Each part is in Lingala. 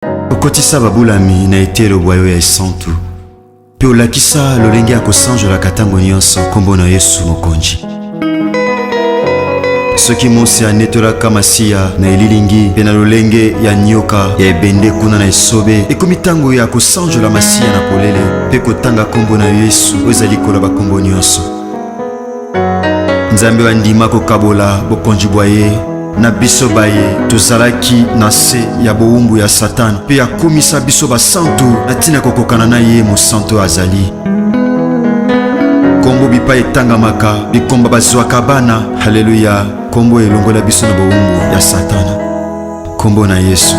okotisa babulami na etelo bwayo ya esantu mpe olakisa lolenge ya kosanjolaka ntango nyonso kombo na Yesu mokonzi. Soki mosi anetolaka masiya na elilingi mpe na lolenge ya nyoka ya ebende kuna na esobe, ekomi ntango ya kosanjola masiya na polele mpe kotanga kombo na Yesu oyo ezali likolo bakombo nyonso. Nzambe bandima kokabola bokonzi bwa ye na biso baye tozalaki na se ya bowumbu ya Satana mpe akomisa biso basantu na ntina kokokana na ye mosantu azali. Kombo bipa etangamaka bikomba bazwaka bana. Haleluya. Kombo elongola biso na bowumbu ya Satana. Kombo na Yesu.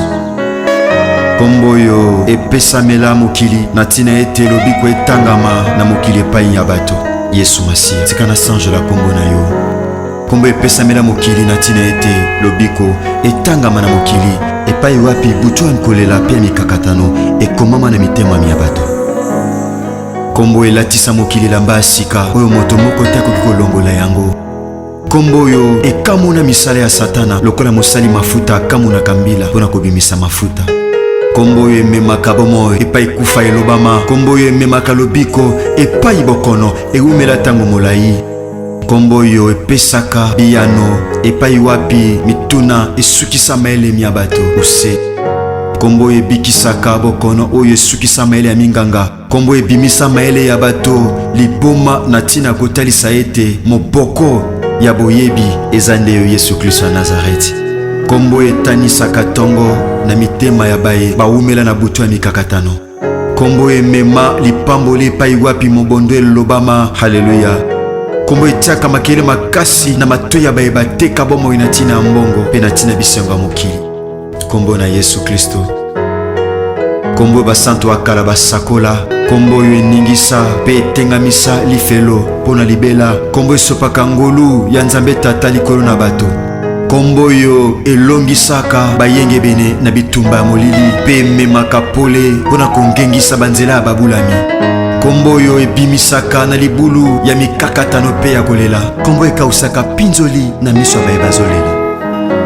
Kombo yo epesamela mokili na ntina ete lobiko etangama na mokili epai ya bato. Yesu Masiya, tika na sanjola kombo na yo. Kombo epesamela mokili na ntina ete lobiko etangama na mokili epai wapi butu ankolela mpe mikakatano ekomama na mitema ya bato. Kombo elatisa mokili lamba ya sika oyo moto moko te akoki kolongola yango. Kombo yo ekamuna misala ya Satana lokola mosali mafuta akamunaka mbila mpona kobimisa mafuta. Kombo yo ememaka bomoi epai kufa elobama. Kombo yo ememaka lobiko epai bokono eumela ntango molai. Kombo yo epesaka biyano epai wapi mituna esukisa maelemi ya bato ose. Kombo ebikisaka bokono oyo esukisa maele ya minganga. Kombo ebimisa maele ya bato liboma na ntina kotalisa ete moboko ya boyebi eza nde yo Yesu Kristo ya Nazareti. Kombo etanisaka tongo na mitema ya baye baumela na butu ya mikakatano. Kombo emema lipamboli epai wapi mobondo elobama. Haleluya. Kombo etiaka makele makasi na matoi ya baye bateka bomoi na ntina ya mbongo mpe na ntina bisengo ya mokili. Kombo na Yesu Kristo. Kombo basantu akala basakola. Kombo yo eningisa mpe etengamisa lifelo mpona libela. Kombo esopaka ngolu ya Nzambe Tata likolo na bato. Kombo yo elongisaka bayengebene na bitumba ya molili mpe ememaka pole mpona kongengisa banzela ya babulami. Kombo yo ebimisaka na libulu ya mikakatano mpe ya kolela. Kombo ekausaka pinzoli na miso ya baye bazolela.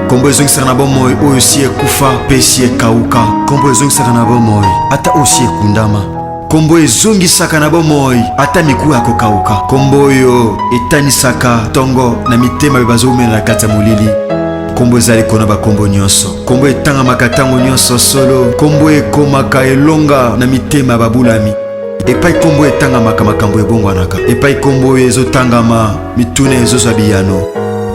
Kombo ezongisaka na bomoi oyo si ekufa mpe si ekauka. Kombo ezongisaka na bomoi ata oyo si ekundama. Kombo ezongisaka na bomoi ata miku ya kokauka. Kombo oyo etanisaka tongo na mitema oyo bazoumela na kati ya molili. Kombo ezali kona bakombo nyonso. Kombo etangamaka ntango nyonso solo. Kombo ekomaka elonga na mitema ya babulami. Epai kombo etangamaka makambo ebongwanaka. Epai kombo oyo ezotangama mituna ezozwa biyano.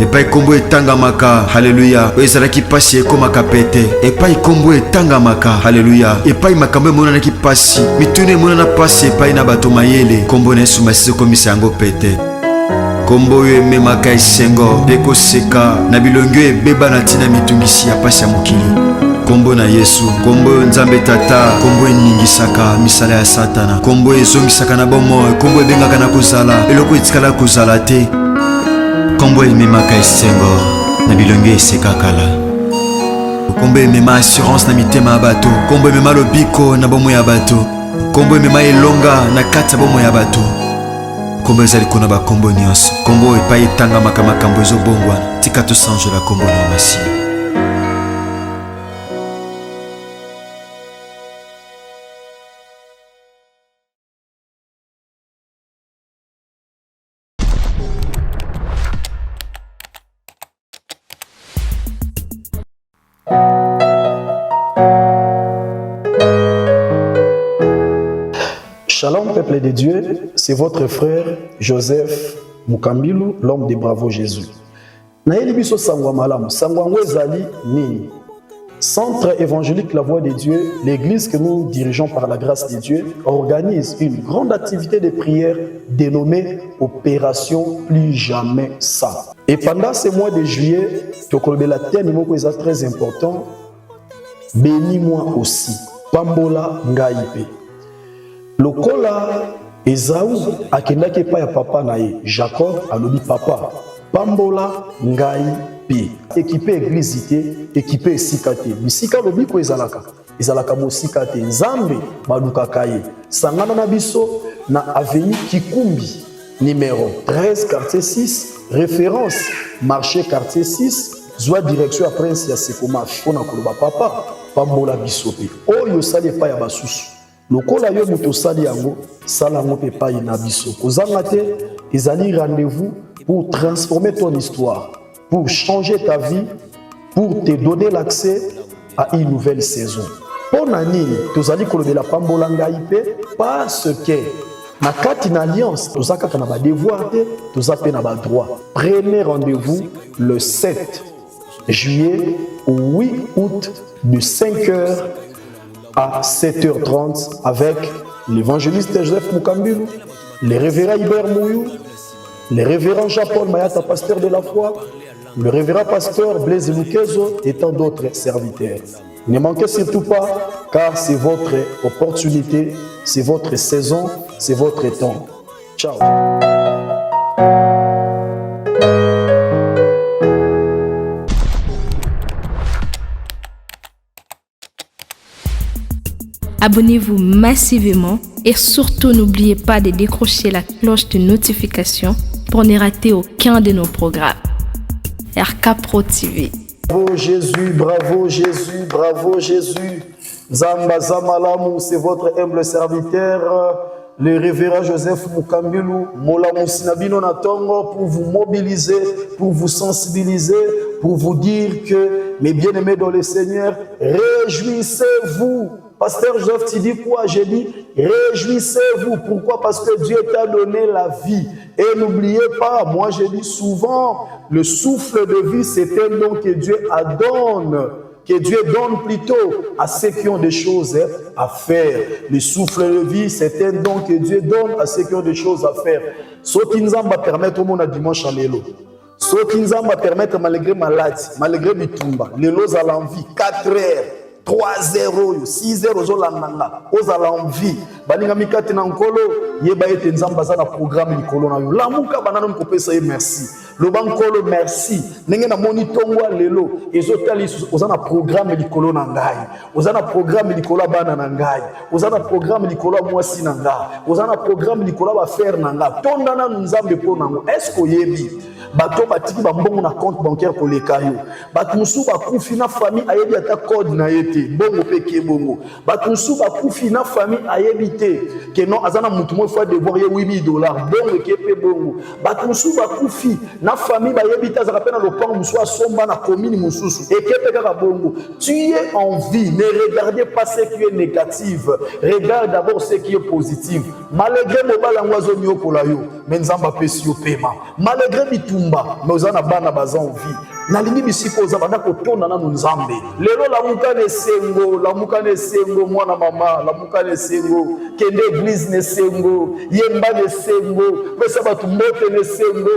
Epai kombo etangamaka. Haleluya. Oyo ezalaki pasi ekomaka pete. Epai kombo etangamaka. Haleluya. Epai makambo emonanaki pasi mituna emonana pasi epai na bato mayele. Kombo na Yesu Masiya ekomisa yango pete. Kombo oyo ememaka esengo mpe koseka na bilongi oyo ebeba na ntina mitungisi ya pasi ya mokili. Kombo na Yesu. Kombo oyo Nzambe Tata. Kombo eningisaka misala ya Satana. Kombo ezongisaka na bomoi. Kombo ebengaka na kozala eloko etikala kozala te. Kombo ememaka esengo na bilongi eseka kala. Kombo emema assurance na mitema ya bato. Kombo emema lobiko na bomoi ya bato. Kombo emema elonga na kati ya bomoi ya bato. Kombo ezali kona bakombo nyonso. Kombo epai etangamaka makambo ezobongwana. Tika tosanjola kombo na Masiya. Shalom peuple de Dieu, c'est votre frère Joseph Mukambilu, l'homme de Bravo Jésus. Naeli biso sangwa malamu, sangwa ezali nini? Centre évangélique La Voix de Dieu, l'église que nous dirigeons par la grâce de Dieu, organise une grande activité de prière dénommée Opération Plus Jamais Ça. Et pendant ce mois de juillet, Tokolbela Tianimoko est très important, bénis-moi aussi, Pambola Ngaipe. Lokola Esaú akendaki pa ya papa na ye Jacob alobi papa pambola ngai pe équipé église te équipé esika te bisika lobi ko ezalaka mosika te Nzambe balukaka ye sangana na biso na avenue Kikumbi numéro 13 quartier 6 référence marché quartier 6 zwa direction à Prince ya Sekoma pona koloba papa pambola biso pe oyo sali pa ya basusu lokola yo moto sali yango sala ngo pe pa ina biso kozanga te ezali rendez-vous pour transformer ton histoire, pour changer ta vie, pour te donner l'accès à une nouvelle saison. Pour nani tozali kolobela pambola ngai pe parce que na kati na alliance tozaka kana ba devoir te tozape na ba droit. Premier rendez-vous le 7 juillet au 8 août de 5h à 7h30 avec l'évangéliste Joseph Mukambilu, le révérend Hubert Mouyou, le révérend Jean-Paul Mayata, pasteur de la foi, le révérend pasteur Blaise Lukezo et tant d'autres serviteurs. Ne manquez surtout pas, car c'est votre opportunité, c'est votre saison, c'est votre temps. Ciao. Abonnez-vous massivement et surtout n'oubliez pas de décrocher la cloche de notification pour ne rater aucun de nos programmes. RK Pro TV. Bravo Jésus, bravo Jésus, bravo Jésus. Zamba Zamalamu, c'est votre humble serviteur, le révérend Joseph Mukambilu, Molamu Sinabino Natongo, pour vous mobiliser, pour vous sensibiliser, pour vous dire que, mes bien-aimés dans le Seigneur, réjouissez-vous. Pasteur Joseph, tu dis quoi? J'ai dit, réjouissez-vous. Pourquoi? Parce que Dieu t'a donné la vie. Et n'oubliez pas, moi je dis souvent, le souffle de vie, c'est un don que Dieu donne. Que Dieu donne plutôt à ceux qui ont des choses à faire. Le souffle de vie, c'est un don que Dieu donne à ceux qui ont des choses à faire. Ce qui nous va permettre au monde à dimanche à l'élo. Ce qui nous va permettre, malgré maladie, malgré mitumba, l'élo à l'envie, 4 heures. 3-0, 6-0, aux envie. Baninga mikati na nkolo, yeba ete nzamba za na programme likolo na yo. Lamuka banana mkopesa ye merci. Loba nkolo merci. Nenge na moni tongwa lelo, ezotali ozana programme likolo na ngai. Ozana programme likolo bana na ngai. Ozana programme likolo mwasi na ngai. Ozana programme likolo ba faire na ngai. Tondana nzambe po nango. Est-ce que yebi? Bato batiki ba mbongo na compte bancaire ko lekayo. Bato musu ba kufi na famille ayebi ata code na yete. Bongo peke bongo. Bato musu ba kufi na famille ayebi te. Que non azana mutu mo fois devoir ye $8,000. Bongo kepe bongo. Bato musu ba kufi na famille ba yebi ta zaka pena lopango musu asomba na commune mususu. Et kepe kaka bongo. Tu es en vie, ne regardez pas ce qui est négatif. Regarde d'abord ce qui est positif. Malgré mo bala ngwazo nyoko la yo, menzamba pesi yo pema. Malgré bitumba, mais ozana bana baza en vie. Nalingi bisiko za bana kotonda na nzambe. Lelo la muka ne sengo mwana mama, la muka ne sengo, kende église ne sengo, yemba ne sengo, pesa batu mbote ne sengo.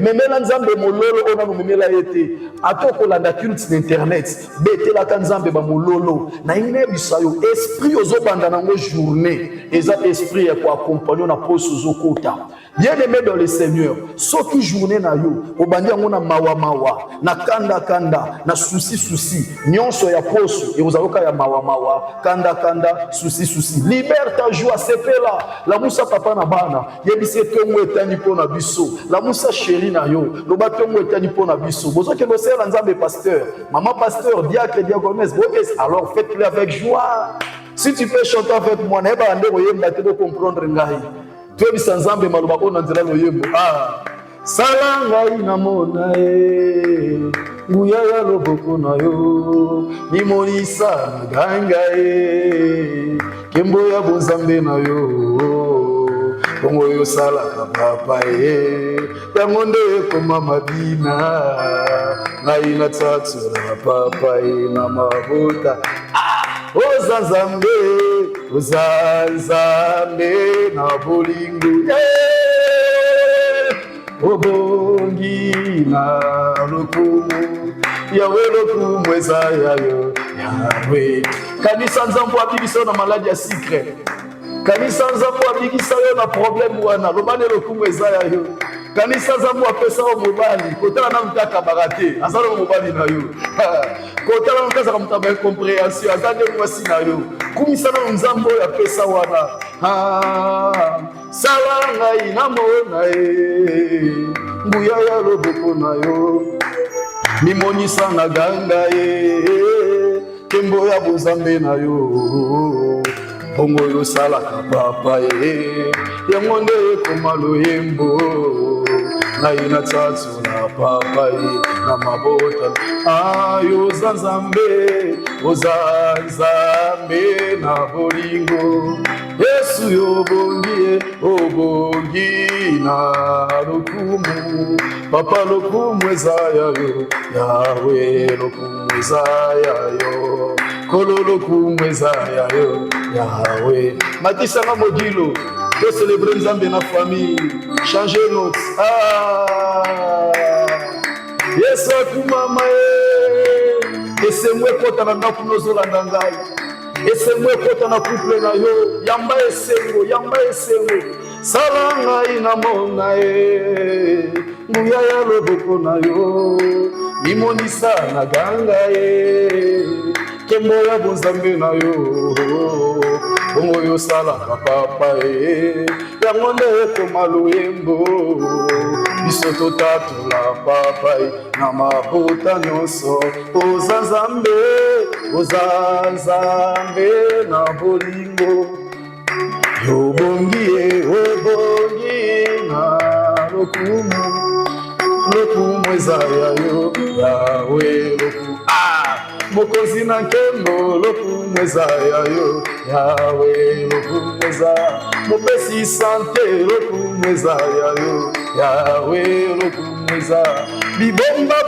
Memela nzambe mololo ona no memela yete. Atoko la culte internet, bete la nzambe ba mololo. Na ine bisayo esprit ozobanda nango journée, eza esprit ya ko accompagner na poste ozokota. Bien-aimé dans le Seigneur, soki journée na yo, obandi yango na mawa, na kanda, na souci, nyonso ya poso, et ozaloka ya mawa, kanda, souci. Libère ta joie, c'est là. La moussa papa na bana, yebise tongo etani po na biso. La moussa chérie na yo, loba tongo etani po na biso. Bozo ke no ser nzambe pasteur, maman pasteur, diacre, diaconesse, alors faites-le avec joie. Si tu peux chanter avec moi, neba ande oyemba te comprendre ngai. Tu es Sanzambe maloba ona nzela loyembo. Salanga inamona nguya ya loboko na yo nimonisa ganga kembo ya bonzambe na yo bongo yo sala papa yango nde koma mabina ngai na tsatsura papa na mabuta Ozazambe na bolingo Obongi na lokumu Yawe lokumu ezayayo Yawe Kanisa nzambo abikisa na maladie ya secret Kanisa nzambo abikisa na problème wana Lobane lokumu ezayayo Kanisa nzambo apesa o mobali Kotala na mtaka barate Azalo mobali na yo Kotala na mtaka mtaba compréhension Azade mwasi na yo Kumisa na nzambo ya pesa wana Salanga inamona Nguya ya loboko na yo Nimonisa na ganga kembo ya bozambe na yo bongo yo salaka papa yango nde ekoma loyembo na ina tatu na papa na mabota ayo zanzambe ozanzambe na bolingo Yesu yo obongi na lokumu papa lokumu ezaya yo Yahweh lokumu ezaya yo kolo lokumu ezaya yo Yahweh matisanga modilo de célébrer Nzambe na famille changer notre Yesu akumama esemwe kota na ndaku nozolanda ngai esemwe kota na couple na yo yamba esengo sala ngai na mona nguya ya loboko na yo mimonisa na ganga kembo ya bozambe na yo bongo yo salaka papa yango nde ekoma loyembo biso totatula papa na mabota nyonso ozanzambe na bolingo obongi na lokumu ezaya yo Yahweh lokumu mokonzi na nkembo lokumu ezaya yo Yahweh lokumu ezaya mopesi sante lokumu ezaya yo Yahweh lokumu ezaya bibomba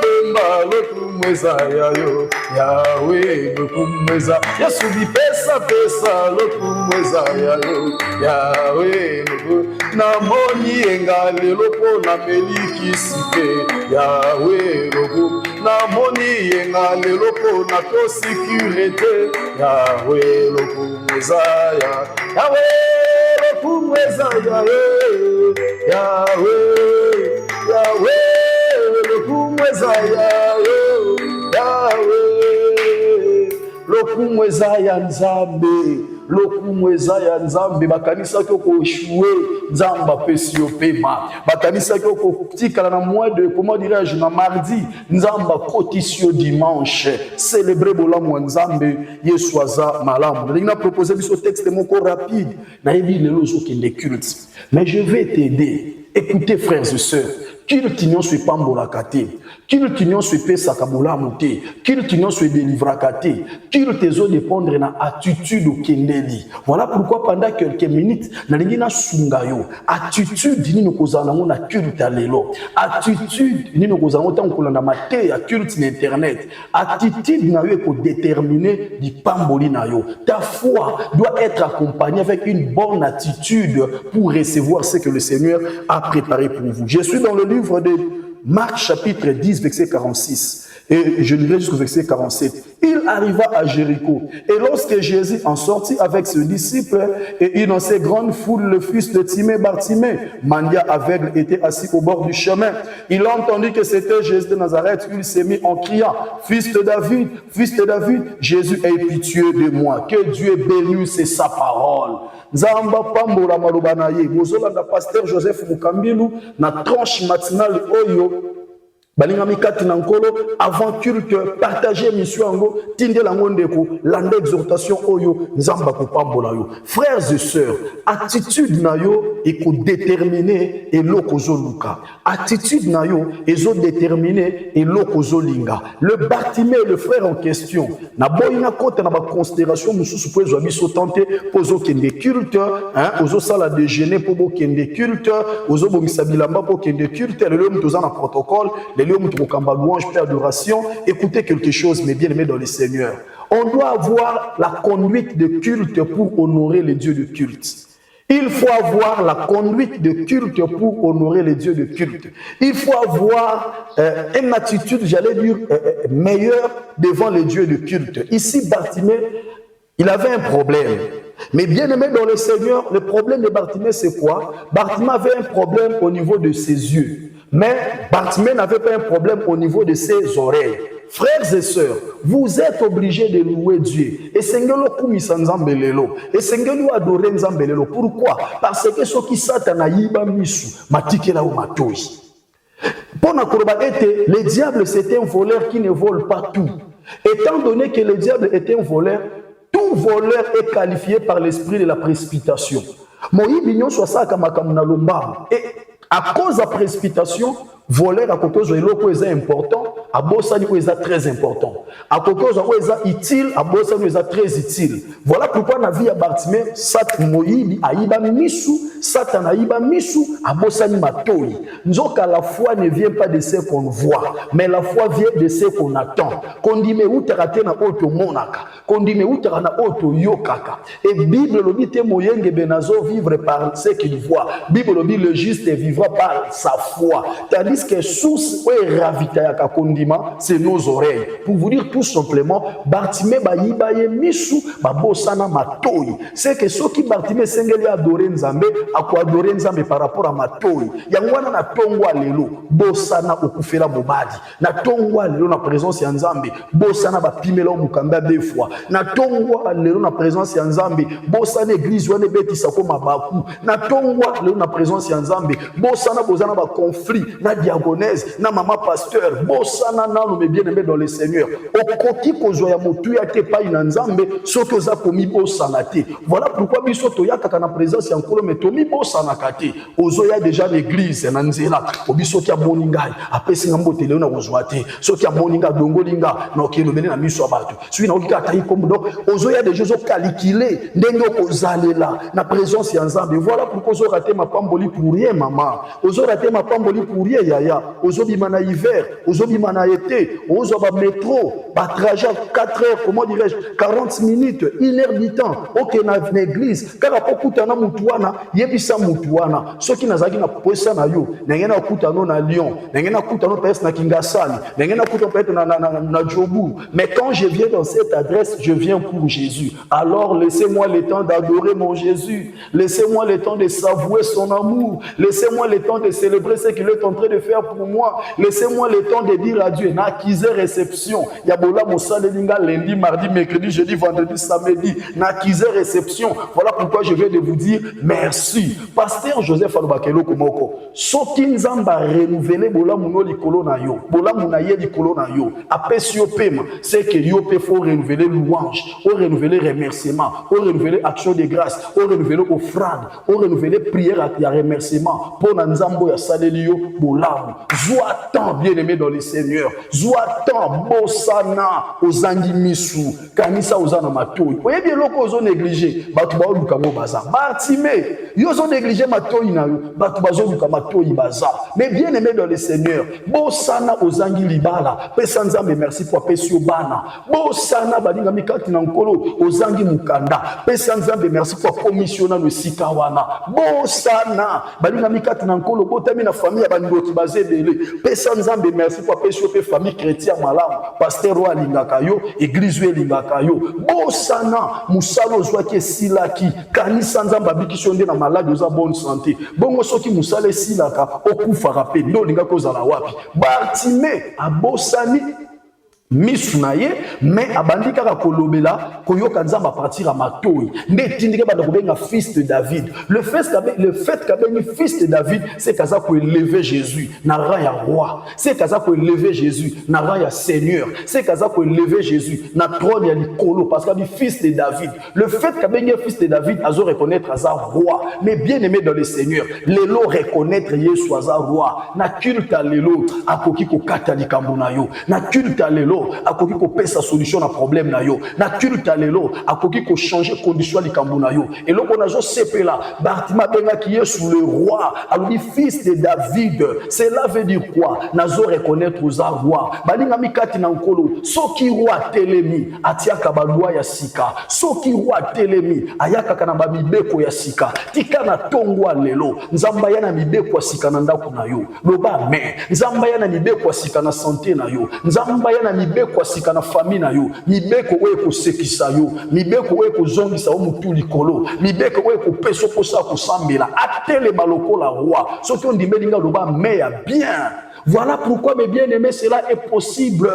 lokumu ezaya yo Yahweh lokumu ezaya Yesu bipesa lokumu ezaya yo Yahweh lokumu namoni engale lopo na melikisi pe Yahweh lokumu namoni engale lopo na to sécurité Yahweh lokumu ezaya Yahweh lokumu ezaya Yahweh lokumu ezaya Yahweh lokumu ezaya Nzambe lokumu ezaya Nzambe bakanisa ko échouer Nzamba pesi opema bakanisa ko tikala na mois de comment dirais-je na mardi Nzamba kotisio dimanche célébrer bolamu Nzambe Yesu aza malamu ndina proposer biso texte moko rapide na yebi lelo zo kende culte mais je vais t'aider. Écoutez frères et sœurs, culte nyonso epambolaka te, culte nyonso epesaka bolamu te, culte nyonso edelivraka te, culte ezodépendre na attitude okendeli. Voilà pourquoi pendant quelques minutes nalingi nasunga yo attitude nini okozala nango na culte ya lelo, attitude nini okozala nango ntango kolanda mateya ya culte na internet, attitude na yo ekodéterminer lipamboli na yo. Ta foi doit être accompagnée avec une bonne attitude pour recevoir ce que le Seigneur a préparé pour vous. Je suis dans le livre de Marc chapitre 10 verset 46 et je lirai jusqu'au verset 47. Il arriva à Jéricho et lorsque Jésus en sortit avec ses disciples et une assez grande foule, le fils de Timée, Bartimée, mendiant aveugle, était assis au bord du chemin. Il a entendu que c'était Jésus de Nazareth. Il s'est mis en criant: fils de David, Jésus aie pitié de moi. Que Dieu bénisse sa parole. Nzamba pambola maloba na ye bozolanda pasteur Joseph Mukambilu na tranche matinale oyo balinga mikati na nkolo avant culte partager mission yango tinde la ndeko landa exhortation oyo nzamba ko pambola yo. Frères et sœurs, attitude na yo eko déterminer eloko zoluka, attitude na yo ezo déterminer eloko zolinga. Le Bartimée, le frère en question, na boyina kota na ba considération mususu po ezo biso tenter pozo kende culte ozo sala déjeuner po bo kende culte ozo bomisa bilamba po kende culte le lom toza na protocole louange, adoration. Écoutez quelque chose, mes bien-aimés dans le Seigneur. On doit avoir la conduite de culte pour honorer les dieux de culte. Il faut avoir la conduite de culte pour honorer les dieux de culte. Il faut avoir une attitude, j'allais dire, meilleure devant les dieux de culte. Ici, Bartimée, il avait un problème. Mais bien aimé dans le Seigneur, le problème de Bartimée, c'est quoi? Bartimée avait un problème au niveau de ses yeux. Mais Bartimée n'avait pas un problème au niveau de ses oreilles. Frères et sœurs, vous êtes obligés de louer Dieu. Et Seigneur, kumisa nzambe lelo. Et Seigneur, adorer nzambe lelo. Pourquoi? Parce que ce qui satana yiba misu, matikela ou matoi. Pour le diable, c'est un voleur qui ne vole pas tout. Étant donné que le diable est un voleur, tout voleur est qualifié par l'esprit de la précipitation. Et à cause de la précipitation, voleur à côté de l'eau est important, à bossani est très important. À côté de l'eau est utile, à bossani est très utile. Voilà pourquoi dans la vie à Bartimée, Satan moïbi aïba misu, Satan aïba misu, à bossani matoi. Nous que la foi ne vient pas de ce qu'on voit, mais la foi vient de ce qu'on attend. Qu'on dit mais où t'as raté na auto monaka, qu'on dit mais où t'as na auto yokaka. Et Bible le dit moyenge benazo vivre par ce qu'il voit. Bible le dit le juste vivra par sa foi. Tandis que source ou ravitaillaka kondima, c'est nos oreilles. Pour vous dire tout simplement, Bartimée bayiba ye misu babosana matoi. C'est que ceux qui Bartimée sengeli adorer Nzambe, à quoi adorer Nzambe par rapport à matoi. Yangwana na tongwa lelo, bosana okufela bobadi. Na tongwa lelo na présence ya Nzambe, bosana bapimela mukamba deux fois. Na tongwa lelo na présence ya Nzambe, bosana église wana betisa ko mabaku. Na tongwa lelo na présence ya Nzambe, bosana bozana ba conflit, na diagonèse, na maman pasteur, bosana na no me bien-aimé dans le Seigneur. Okoki kozwa ya motu ya te pa ina Nzambe, soki za komi bosana te. Voilà pourquoi biso to yaka na présence ya nkolo metomi bosana kate. Ozo ya déjà l'église na nzela, obiso ki moninga, apesi ngambote leo na kozwa te. Soki ya moninga dongolinga, na okelo bene na miso abatu. Sui na okika tayi komdo, ozo ya déjà zo calculer ndenge kozalela na présence ya Nzambe. Voilà pourquoi ozo raté ma pamboli pour rien maman. Ozo raté ma pamboli pour rien yaya. Ozo bimana hiver, ozo bimana été, ozo ba métro, ba trajet 4 heures, comment dirais-je, 40 minutes, 1 heure du temps. OK na l'église, car pokutana mutuana, yebisa mutuana. Soki nazaki na poesa na yo, nengena okutano na Lyon, nengena okutano peut-être na Kingasani, nengena okutano peut-être na Djobu. Mais quand je viens dans cette adresse, je viens pour Jésus. Alors laissez-moi le temps d'adorer mon Jésus. Laissez-moi le temps de savouer son amour. Laissez-moi le temps de célébrer ce qu'il est en train de faire pour moi. Laissez-moi le temps de dire à Dieu, n'acquise réception. Yabola Moussa Lelinga lundi, mardi, mercredi, jeudi, vendredi, samedi. N'acquise réception. Voilà pourquoi je viens de vous dire merci. Pasteur Joseph Alobakelo Komoko. Soki Nzamba renouveler bola muno likolo na yo. Bola munaye likolo na yo. Apesio pema. C'est que yo pe faut renouveler louange, ou renouveler remerciement, ou renouveler action de grâce, ou renouveler offrande, ou renouveler prière à remerciement. Pour Nzambo ya salelio bolamu. Joie tant bien-aimé dans le Seigneur. Joie tant bosana ozangi misu. Kanisa ozana matoi. Oye bien loko ozo négligé. Batu ba oluka mo baza. Bartimée, yo zo négligé matoi na yo. Batu ba zo oluka matoi baza. Mais bien-aimé dans le Seigneur, bosana ozangi libala. Pesa Nzambe merci pour pesio bana. Bosana balinga mikati na nkolo ozangi mukanda. Pesa Nzambe merci pour commissiona no sikawana. Bosana balinga mikati na nkolo botami na famille bandoti bazebele. Pesa Nzambe merci pour pesio pe famille chrétien malamu. Pasteur wa lingaka yo, église we lingaka yo. Bosana musalo zwaki silaki. Kanisa Nzamba bikisonde na malade oza bonne santé. Bongo soki musale silaka okufa rapide. Ndo lingaka ozala wapi. Bartimée abosani misunaye mais abandi kaka kolobela koyoka Nzamba partir à matoi ndetindike banda kobenga fils de David. Le fait qu'abengi fils de David, c'est kaza ko élever Jésus na rang ya roi, c'est kaza ko élever Jésus na rang ya seigneur, c'est kaza ko élever Jésus na trône ya likolo parce qu'il fils de David. Le fait qu'abengi fils de David azo reconnaître aza roi, mais bien aimé dans le Seigneur, lelo reconnaître Yesu aza roi na culte lelo akoki ko kata likambo na yo, na culte lelo akoki ko pesa solution na problème na yo, na culte lelo akoki ko changer condition likambo na yo. Et loko nazo sepela Bartimée benga qui est sous le roi, alors fils de David. Cela veut dire quoi? Nazo reconnaître aux roi. Balinga mikati na nkolo, soki roi telemi atiaka balwa ya sika, soki roi telemi ayaka kana ba mibeko ya sika. Tika na tongwa lelo, Nzamba yana mibeko ya sika na ndako na yo. Loba mais Nzamba yana mibeko ya sika na santé na yo. Nzamba yana mibeko ya sika na famille na yo. Mibeko oye ko sekisa yo, mibeko oye ko zongisa o mutu likolo, mibeko oye ko peso posa ko sambela atele maloko la roi. Soki on dit melinga loba mais bien. Voilà pourquoi mes bien-aimés cela est possible.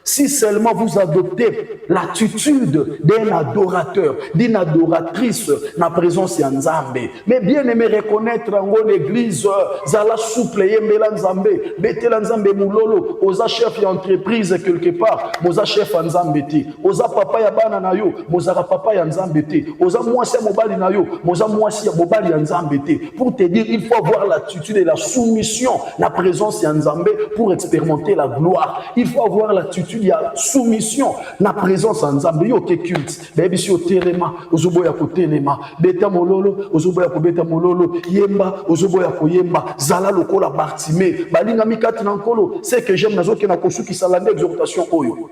si seulement vous adoptez l'attitude d'un adorateur, d'une adoratrice, na présence ya Nzambe. Mais bien aimé reconnaître en l'église, zala souple yembela Nzambe, betela Nzambe mulolo, oza chef d'entreprise quelque part, moza chef ya Nzambe te, oza papa ya bana na yo, moza papa ya Nzambe te, oza mwasi ya mobali na yo, moza mwasi ya mobali ya Nzambe te. Pour te dire, il faut avoir l'attitude et la soumission, la présence ya Nzambe pour expérimenter la gloire. Il faut avoir l'attitude ya soumission, la présence ya Nzambe. Yo ke culte, baby si otelema, ozobo ya kotelema, beta mololo, ozobo ya kobeta mololo, yemba, ozobo ya koyemba, zala lokola Bartimée, balinga mikati na nkolo, c'est que j'aime nazo ke na kosuki salande exhortation oyo.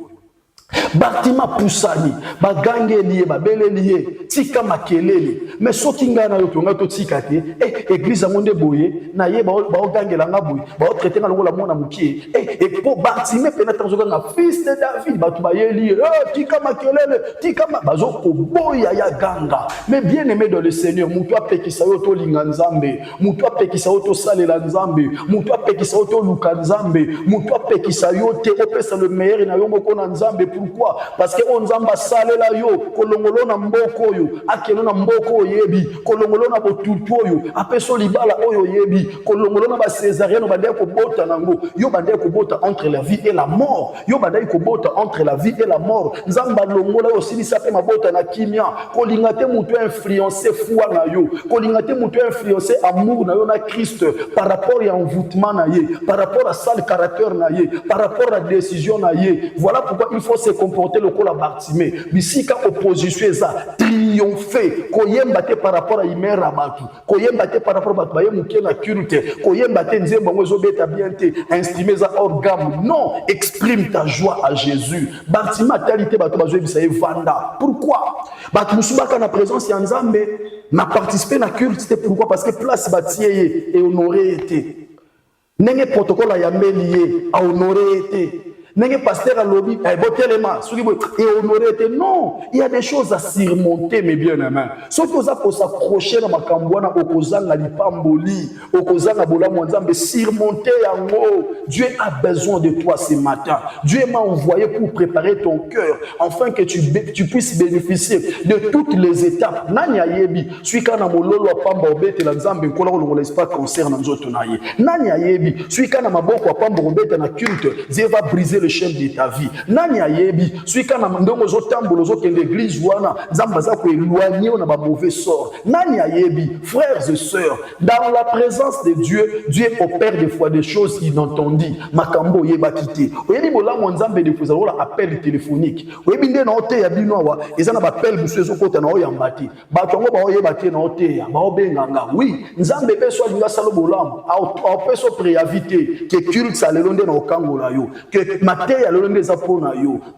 Bartima pusani, bagange liye, babele liye, tika makelele. Mais soki nga na yo to nga to tika te, église amonde boye, na ye ba gange la nga boye, ba traiter na longola mona mukie. Et pour Bartimée pénétrer nga fils de David, ba to ba ye liye, tika makelele, tika bazo ko boya ya ganga. Mais bien aimé dans le Seigneur, mutu apekisa yo to linga Nzambe, mutu apekisa yo to salela Nzambe, mutu apekisa yo to luka Nzambe, mutu apekisa yo te opesa le meilleur na yo moko na Nzambe. Pourquoi? Parce que on Nzamba salela yo, kolongolo na mboko yo, akelo na mboko yebi, kolongolo na botutu yo, apeso libala oyo yebi, kolongolo na ba césarienne ba ko bota nango, yo ba ko bota entre la vie et la mort, yo ba ko bota entre la vie et la mort. Nzamba longola yo sili sape mabota na kimia, kolingate mutu influencer foi na yo, kolingate mutu influencer amour na yo na Christ par rapport à envoûtement na ye, par rapport à sale caractère na ye, par rapport à décision na ye. Voilà pourquoi il faut se comporter le col à Bartimée. Bisika opposition ça triompher. Koyemba te par rapport à Imera Batu. Koyemba te par rapport à Batbaye Mouké na culte. Koyemba te nzemba mwezo beta bien te instrumer ça hors gamme. Non, exprime ta joie à Jésus. Bartimée talité batu bazo bisa vanda. Pourquoi? Batu musubaka na présence ya Nzambe na participer na culte. C'était pourquoi? Parce que place batieye et honoré était. Nenge protocole ya melié a honoré était. N'est pasteur à lobby, et honoré. Non, il y a des choses à surmonter, mes bien-aimés. Ce que vous avez s'accrocher dans ma cambouana, au kozanga lipamboli, au kozanga bola mwanzambe, surmonter en haut. Dieu a besoin de toi ce matin. Dieu m'a envoyé pour préparer ton cœur, afin que tu puisses bénéficier de toutes les étapes. Nanya yebi, celui qui a mololo pamba obete la nzambe kola ko l'espace concerne nous autres naye. Nanya yebi, celui qui a maboko pamba obete na culte, Dieu va briser le chef de ta vie. Nani ayebi, celui qui a ndongo zotambolo zo ke l'église wana, nzamba za ko éloigner na ba mauvais sort. Nani ayebi, frères et sœurs, dans la présence de Dieu, Dieu opère des fois des choses inentendues. Makambo yeba kité. Oyebi bola mo nzambe de fuza ola appel téléphonique. Oyebi nde na ote ya bino wa, ezana ba appel busu ezokota na oyambati. Ba tongo ba oyeba ke na ote ya, ba obenganga. Oui, nzambe beso alinga salo bolam, a peso préavité que culte salelonde na okangola yo. Que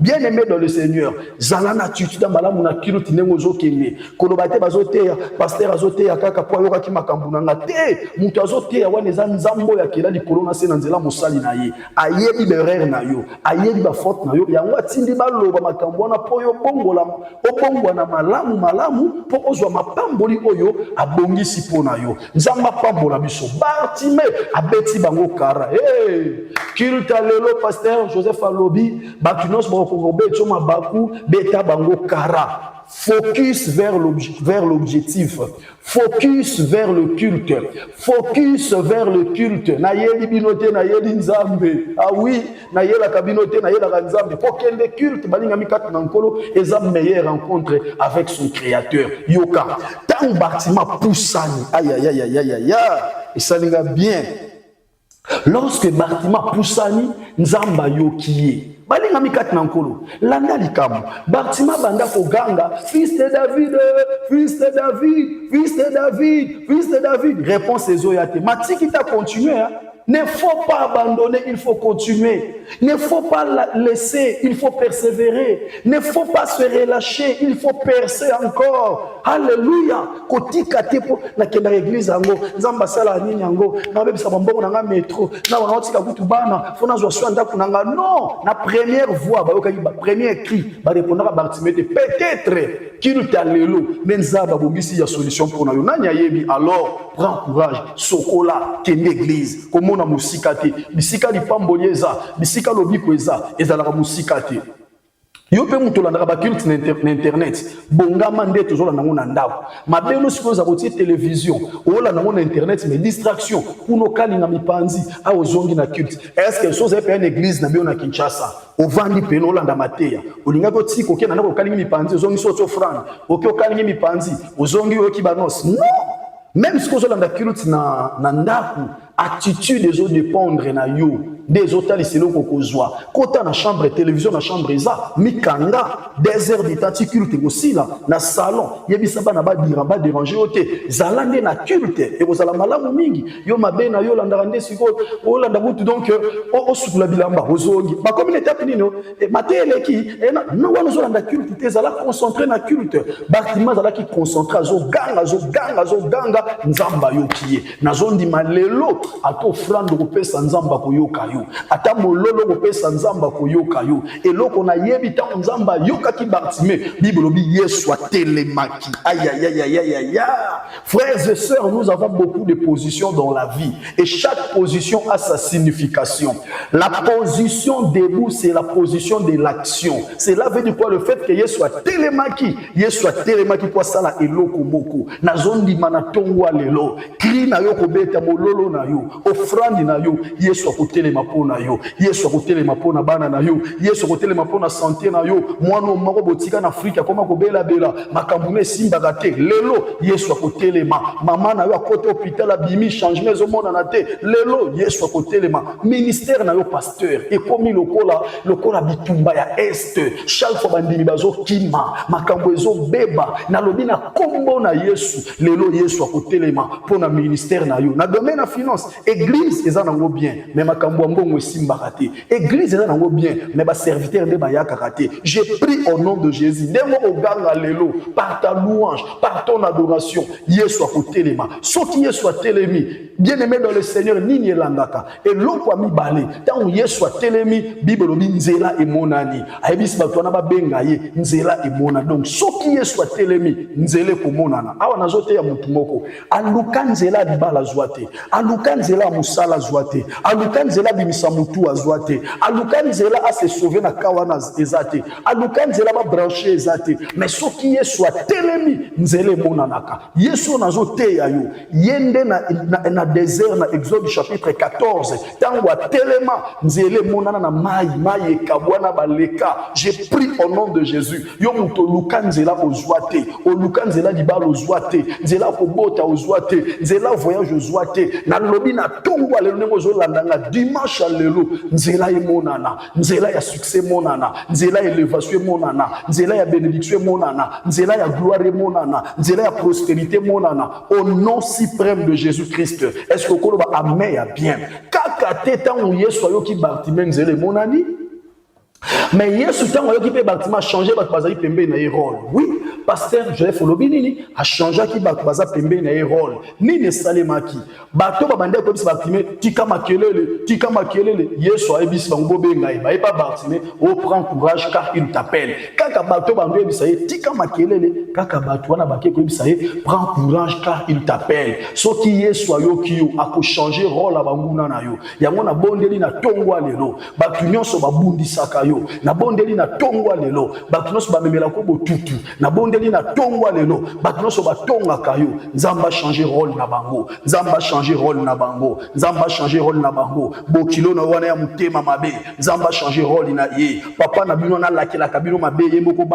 bien aimé dans le Seigneur, zalana attitude malamu na kiruti nengo zokende kolobate bazoteya pasteur azoteya kaka po yoka ki makambu nanga te mutu azoteya wana za nzambo ya kela likolo na se na nzela mosali na ye ayebi l'erreur na yo ayebi ba faute na yo yango atindi baloba makambu na po yo bongola obongwa na malamu po ozwa mapamboli oyo abongisi po na yo nzamba pambola biso Bartimée abeti bango kara kiruta lelo pasteur Joseph Alobi, Bakinos Bokogobe, Choma Baku, Beta Bango Kara. Focus vers l'objectif. Focus vers le culte. Focus vers le culte. Nayeli binote, nayeli nzambe. Ah oui, nayela kabinote, nayela nzambe. Pour qu'il y ait culte, balinga mikata nankolo, et a meilleure rencontre avec son créateur. Yoka. Tant Bartimée poussani. Aïe, aïe, aïe, aïe, aïe, aïe. Et ça l'est bien. Lorsque Bartimée poussani, nzamba yokiye. Balinga mikati nankolo. Landa likamu. Bartimée banda koganga. Fils de David, fils de David, fils de David, fils de David. Réponse ezoyate. Matiki ta continué, hein. Ne faut pas abandonner, il faut continuer. Ne faut pas laisser, il faut persévérer. Ne faut pas se relâcher, il faut percer encore. Alléluia. Kotika tepo na kenda église ango, nzamba sala nini ango, na bebisa bambongo na nga métro, na wana otika kutu bana, fona zo swanda kunanga. Non, na première voix ba yoka ba premier cri, ba répondra Bartimée peut-être qu'il t'a lelo, mais nzaba bongisi ya solution pour na yo. Nanya yebi alors, prends courage, sokola kende église. Comment na musika te bisika lipamboli eza bisika lobiko ezalaka musika te yo pe mutu olandaka baculte na internet bongama nde tozolanda yango na ndako mabelo sikoyo oza kotie télévision olanda yango na internet mais distraction kuna okalinga mipanzi a ozongi na culte estce so ozali pe na église na bio na Kinshasa ovandi pene olanda mateya olingaki otika okenda ndako okalingi mipanzi ozongi so oti ofrande oke okalingi mipanzi ozongi oyoki banosi non même sikoyo ozolanda culte na ndako attitude ezo dépendre na yo des hôtels c'est loko kozwa kota na chambre télévision na chambre eza mikanga des heures d'état culte aussi là na salon yebisa bana ba dira ba déranger oté zalande na culte et kozala malamu mingi yo mabe na yo landa ndé siko o landa butu donc o sukula bilamba ozongi ba communauté pinino e matele ki e na wana zo landa culte te zala concentré na culte bâtiment zala ki concentré zo ganga nzamba yo kiye na zondi malelo ato offrande kopesa nzamba koyoka yo ata mololo kopesa nzamba koyoka yo eloko na yebi ta nzamba yoka ki Bartimée Bible lobi Yesu atelemaki aïe frères et sœurs nous avons beaucoup de positions dans la vie et chaque position a sa signification. La position debout c'est la position de l'action. Cela veut dire quoi? Le fait que Yesu atelemaki kwa sala eloko moko na zondi manatongwa lelo kri na yo kobeta mololo na yo offrande na yo Yesu akotelema pona yo Yesu akotelema pona bana na yo Yesu akotelema pona santé na yo mwana moko botika na Afrika koma kobela bela makambune simba gate lelo Yesu akotelema mama na yo akote hôpital abimi changement zo mona na te lelo Yesu akotelema ministère na yo pasteur et komi lokola bitumba ya est chaque fois bandimi bazo kima makambo ezo beba na lobi na kombo na Yesu lelo Yesu akotelema pona ministère na yo na domaine na finance église eza nango bien mais makambo mbongo esimbaka te église eza nango bien mais ba serviteur nde bayaka te. J'ai pris au nom de Jésus ndemo oganga lelo par ta louange par ton adoration Yesu akotelema soki Yesu atelemi bien aimé dans le Seigneur nini elandaka et loko mibale tant Yesu atelemi Bible lobi nzela emonani ayebisi bato na babenga ye nzela emona donc soki Yesu atelemi nzela komonana awa nazote ya mutu moko aluka nzela libala zwate aluka nzela musala zwate aluka nzela bimisa mutu azwate aluka nzela a se sauver na kawana ezate aluka nzela ba brancher ezate mais soki Yesu atelemi nzela emonanaka Yesu nazote ya yo yende na désert na Exode chapitre 14 tango atelema nzela emonana na mai ekabwana baleka. J'ai pris au nom de Jésus yo muto luka nzela ozwate oluka nzela libala ozwate nzela kobota ozwate nzela voyage ozwate na lobi na tongwa lelo ndenge ozolandanga dimanche lelo nzela emonana nzela ya succès monana nzela élévation monana nzela ya bénédiction monana nzela ya gloire monana nzela ya prospérité monana au nom suprême de Jésus-Christ. Est-ce que koloba amen ya bien kaka teta où Yesu ayoki Bartimée nzela monani mais Yesu tango ayoki pe Bartimée a changé bato bazali pembe na rôle. Oui, pasteur Joseph Lobinini a changé ki bato baza pembe na rôle. Nini salemaki bato babande ko bis Bartimée tika makelele Yesu ayebisi bango benga ba pas Bartimée o prend courage car il t'appelle kaka bato bando bisa ye tika makelele kaka bato wana bake ko bisa ye prend courage car il t'appelle soki Yesu ayoki yo ako changer rôle a banguna na yo yango na bondeli na tongwa lelo bato nyonso babundisaka yo na bondeli na tongwa lelo bato nyonso bamemela ko botutu na bondeli na tongwa lelo bato nyonso batongaka yo nzamba changer rôle na bango nzamba changer rôle na bango nzamba changer rôle na bango bokilo na wana ya mutema mabe nzamba changer rôle na ye papa na bino na lakela kabino mabe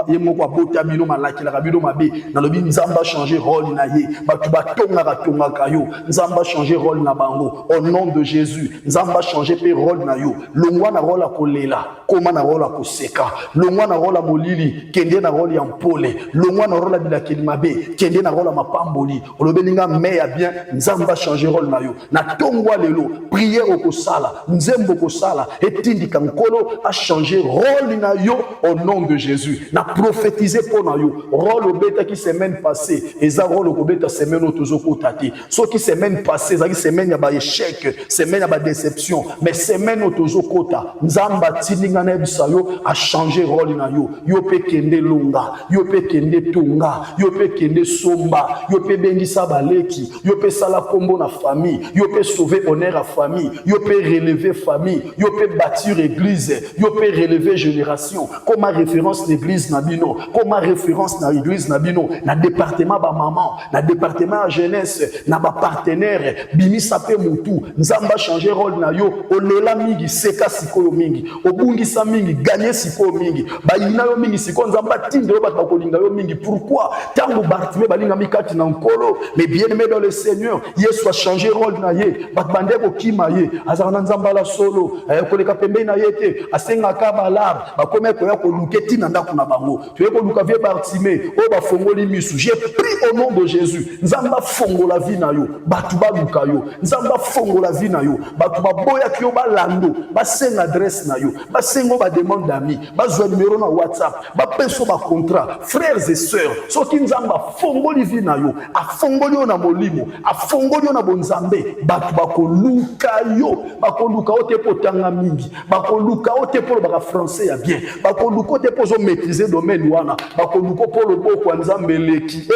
yemoko abota bino malakela kabino mabe na lobi nzamba changer rôle na ye bato batongaka yo nzamba changer rôle na bango au nom de Jésus nzamba changer pe rôle na yo longwa na rôle akolela koma na rôle akoseka longwa na rôle molili kende na rôle ya mpole longwa na rôle bila kelimabe kende na rôle mapamboli olobelinga me ya bien nzamba changer rôle na yo na tongwa lelo prière okosala nzembo kosala etindika nkolo a changer rôle na yo au nom de Jésus na prophétiser pour na yo rôle obeta qui semaine passée eza rôle okobeta semaine otozokota te soki semaine passée ezaki semaine ya ba échec semaine ya ba déception mais semaine otozokota nzamba tindinga na bisayo a changer rôle na yo yo pe kende longa yo pe kende kende tonga, yo pe kende somba, yo pe bengisa baleki, yo pe sala kombo na famille, yo pe sauver honneur à famille, yo pe relever famille, yo pe bâtir église, yo pe relever génération. Comme référence l'église Nabino, comme référence na église Nabino, na département ba maman, na département jeunesse, na ba partenaire, bimi sape mutu, nzamba changer rôle na yo, olela mingi seka sikoyo mingi, obungisa mingi, gagner sikoyo mingi, ba yina yo mingi sikoyo nzamba tinde yo ba kolinga yo mingi. Pourquoi? Tango Bartimée balinga mikati na nkolo, mais bien aimé dans le Seigneur, Yesu a changé rôle na ye, bat bande ko kima ye, azana nzamba la solo, koleka pembe na yete, asenga ka balar, ba kome ko ya ko luketi na ndako na bango. Tu es ko luka vie Bartimée, o ba fongoli misu. J'ai pris au nom de Jésus, nzamba fongo la vie na yo, batu ba luka yo, nzamba fongo la vie na yo, batu ba boya ki yo ba lando, ba senga adresse na yo, ba sengo ba demande d'amis, ba zo numéro na WhatsApp, ba penso ba contrat, frères et sœurs, soki nzamba fongoli vie na yo, a fongoli yo na molimo, a fongoli yo na bonzambe, batu ba ko luka yo, ba ko luka o te potanga mingi, ba ko luka o te polo ba français ya bien, ba ko luka o te pozo maîtriser domaine wana, ba ko luka polo boko nzambe leki,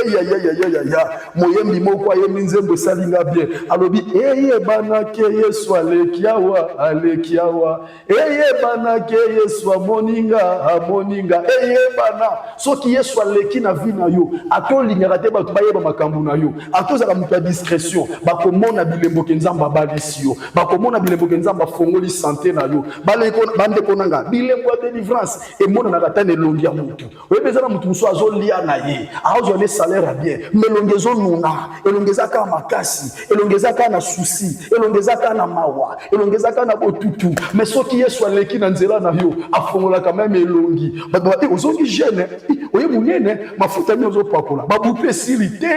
ya moyembi moko ayembi nzembo salinga bien, alobi banake Yesu aleki awa, banake Yesu amoninga, bana, soki Yesu aleki na vie na yo, ato lingaka te bato bayeba makambo na yo, ato zaka muta discrétion, bakomona bilembo kenzamba balisi yo, bakomona bilembo kenzamba fongoli santé na yo, bande konanga bilembo ya délivrance emona na katane longi ya mutu, oyebeza na mutu muso azolia na ye, azone salaire bien, melongezo nuna, elongezaka makasi, elongezaka na souci, elongezaka na mawa, elongezaka na botutu, mais soki Yesu aleki na nzela na yo, afongola quand même elongi, bato ozongi jeune, oye munene, mafuta mi ozo pakola, babupe silite,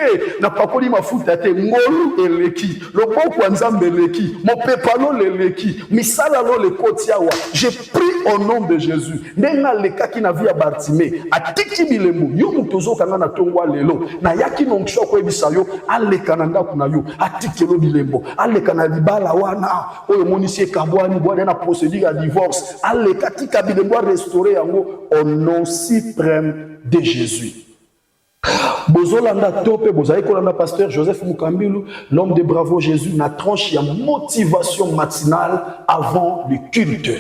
na pakoli mafuta te, ngolu eleki, loboko nzambe eleki, mopepalo leleki, misala lo le kotiawa. J'ai pris au nom de Jésus, ndenga lekaki na via Bartimée, atiki bilemo, yo mutozo kanga na tongwa lelo, na yaki nonksho ko ebisa yo, aleka na ndaku na yo, atiki lo bilembo, aleka na libala wana, oyo monisi kabwani bwana na procédure à divorce, aleka tika bilembo restaurer yango au nom suprême de Jésus. Bozolanda tope, bozali kolanda pasteur Joseph Mukambilu, l'homme de bravo Jésus, na tranche ya motivation matinale avant le culte.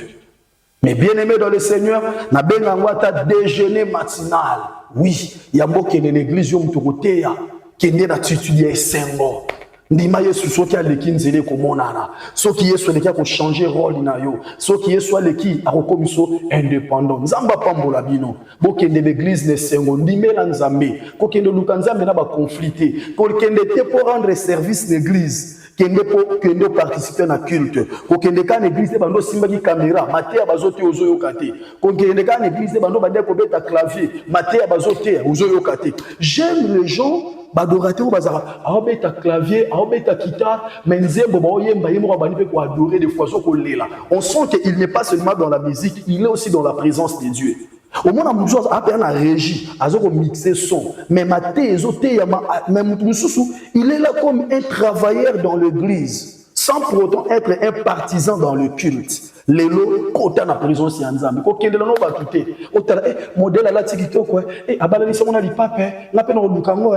Mais bien aimé dans le Seigneur, na benga ngwata déjeuner matinal. Oui, yambo kene l'église yo mtukoteya, kende na titude ya esengo. Ndima Yesu soki aleki nzele komonana, soki Yesu aleki ko changer rôle na yo, soki Yesu aleki akokomiso indépendant. Nzamba pambola bino, bokende l'église ne sengo ndimela nzambe, ko kende luka nzambe na ba conflité, ko kende te pour rendre service l'église. Kende participer na culte, ko kende ka l'église bando simbaki caméra, matéya bazote ozoyo kate, ko kende ka l'église bando bande ko beta clavier, matéya bazote ozoyo kate. J'aime les gens badorateur bazara aobeta clavier aobeta guitare mais nzembo baoyemba yemo bani pe ko adorer des fois ko lela. On sent qu'il n'est pas seulement dans la musique, il est aussi dans la présence de Dieu. Au moins on a appelé la régie azoko mixer son mais maté ezoté même il est là comme un travailleur dans l'église sans pour autant être un partisan dans le culte. Lelo kota na présence ya nzambe ko kende no batute otala modèle ala tikito ko abalani so mona lipape na pe no lukango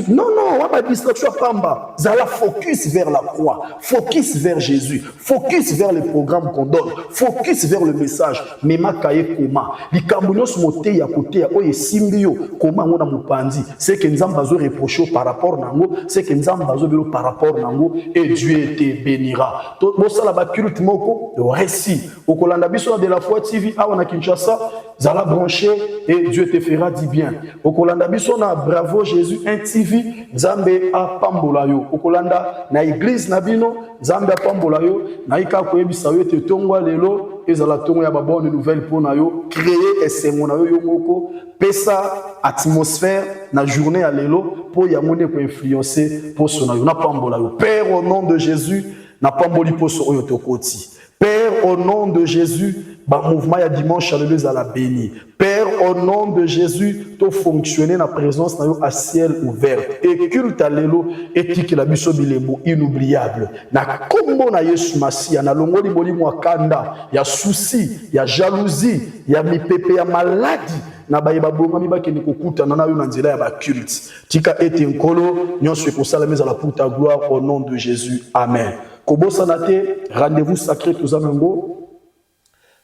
non wa distraction pamba zala focus vers la croix, focus vers Jésus, focus vers le programme qu'on donne, focus vers le message. Mema kaye koma likambo nyos moté ya côté o esimbio koma ngona mupandi c'est que nzambe bazo reprocher par rapport nango, c'est que nzambe bazo belo par rapport nango et Dieu te bénira. To mosala ba culte moko si au Kolanda biso de la foi TV awa na Kinshasa zala branché et Dieu te fera du bien. Au Kolanda biso na bravo Jésus un TV Nzambe a pambola yo. Au Kolanda na église na bino Nzambe a pambola yo na ika ko yebisa yo te tongwa lelo ezala tongo ya ba bonne nouvelle pour na yo créer esengo na yo yo moko pesa atmosphère na journée à lelo pour ya mone ko influencer pour son yo na pambola yo. Père au nom de Jésus na pamboli pour so yo tokoti. Père, au nom de Jésus, bah mouvement ya dimanche à la béni. Père, au nom de Jésus, to fonctionner na présence à ciel ouvert. Et culte à l'élo et que la biso bilemo inoubliable. Na kombo na Yesu Masia na longoli boli mwakanda, ya souci, ya jalousie, ya mipepe ya maladie. na bayeba bonga mibakende kokutana na yo na nzela ya baculte tika ete nkolo nyonso ekosala meza la pour ta gloire au nom de Jésus amen. Kobosana te rendez-vous sacré tozanango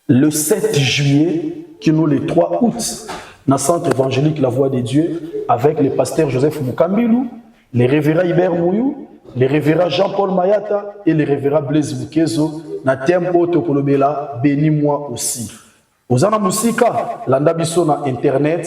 le 7 juillet qui nous le 3 août dans le centre évangélique La Voix de Dieu avec le pasteur Joseph Mukambilou, les révérends Hubert Mouyou, les révérends Jean-Paul Mayata et les révérends Blaise Mukezo na thème autre kolobela bénis-moi aussi. Ozana musika landa biso na internet,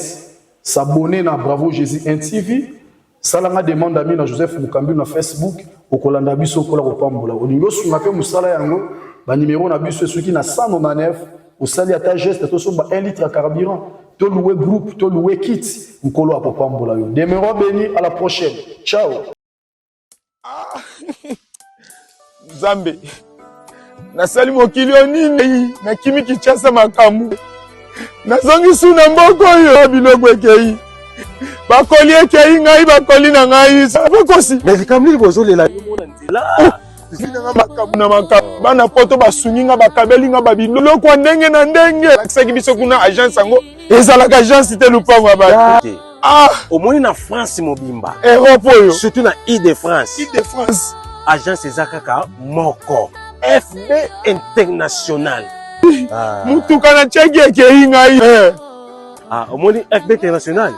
s'abonner na Bravo Jésus NTV, salanga demande ami na Joseph Mukambilou na Facebook, okolanda biso kola kopambola. Olingo sunga pe musala yango ba numéro na biso soki na 199 osali ata geste to somba 1 litre à carburant. To louer groupe, to louer kit, mkolo apopambola yo. Demeurons bénis, à la prochaine. Ciao. Zambe. Nasali mokili onini na kimi kichasa makambu. Nazongi suna mboko yo biloko ekei. Bakoli ekei ngai bakoli na ngai. Bakosi. Mais kamili bozolela yo mona nzela. Sinanga makambu na makambu. Bana poto basungi nga bakabeli nga babiloko ndenge na ndenge. Lakisaki biso kuna agence yango. Ezalaka agence te lupango ba. Omoni na France mobimba. Europe yo. Surtout na Île-de-France. Île-de-France. Agence ezakaka moko. FB International. Mutuka na cheki ekei ngai. Omoni FB International.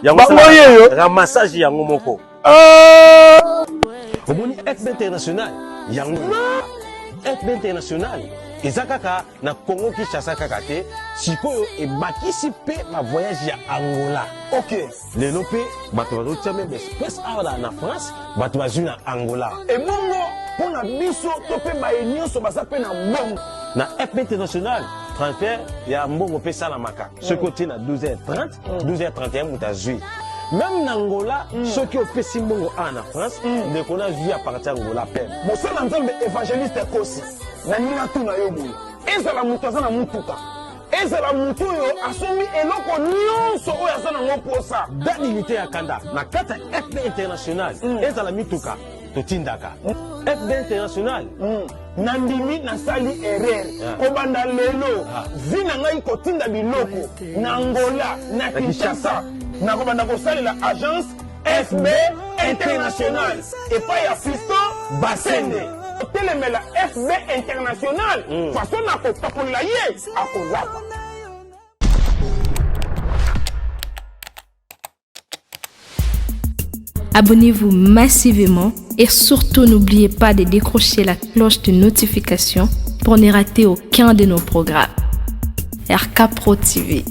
Yango ramassage yango moko. Omoni FB International. Yango FB International. Ezakaka na Congo Kinshasa kaka te. Sikoyo ebakisi pe ma voyage ya Angola. OK. Lelo pe bato bazotia même espèce awa na France, bato bazwi na Angola. Et bongo pona biso to pe ba nyonso baza pe na mbongo. Na FB International transfert ya mbongo pe sala maka. Ce côté na 12h30, 12h31 mutazui. Même na Angola, ceux qui ont fait si mbongo en France, ne connaissent vu à partir d'Angola peine. Mosala nzambe évangéliste kosi. Na nina tuna yo moyo. Ezala mutu aza na mutuka. Ezala mutu yo asombi eloko nyonso oyo aza nango posa. Danilité ya kanda na kata FB International. Ezala mituka totindaka. FB International. Nandimi nasali erreur. Kobanda lelo. Vina ngai kotinda biloko na Angola, na Kinshasa. Na kobanda kosalela agence FB International. Et pas ya Fiston Basende. Telemela FB International. Façon na kopakola ye akozapa. Abonnez-vous massivement et surtout n'oubliez pas de décrocher la cloche de notification pour ne rater aucun de nos programmes. RK Pro TV.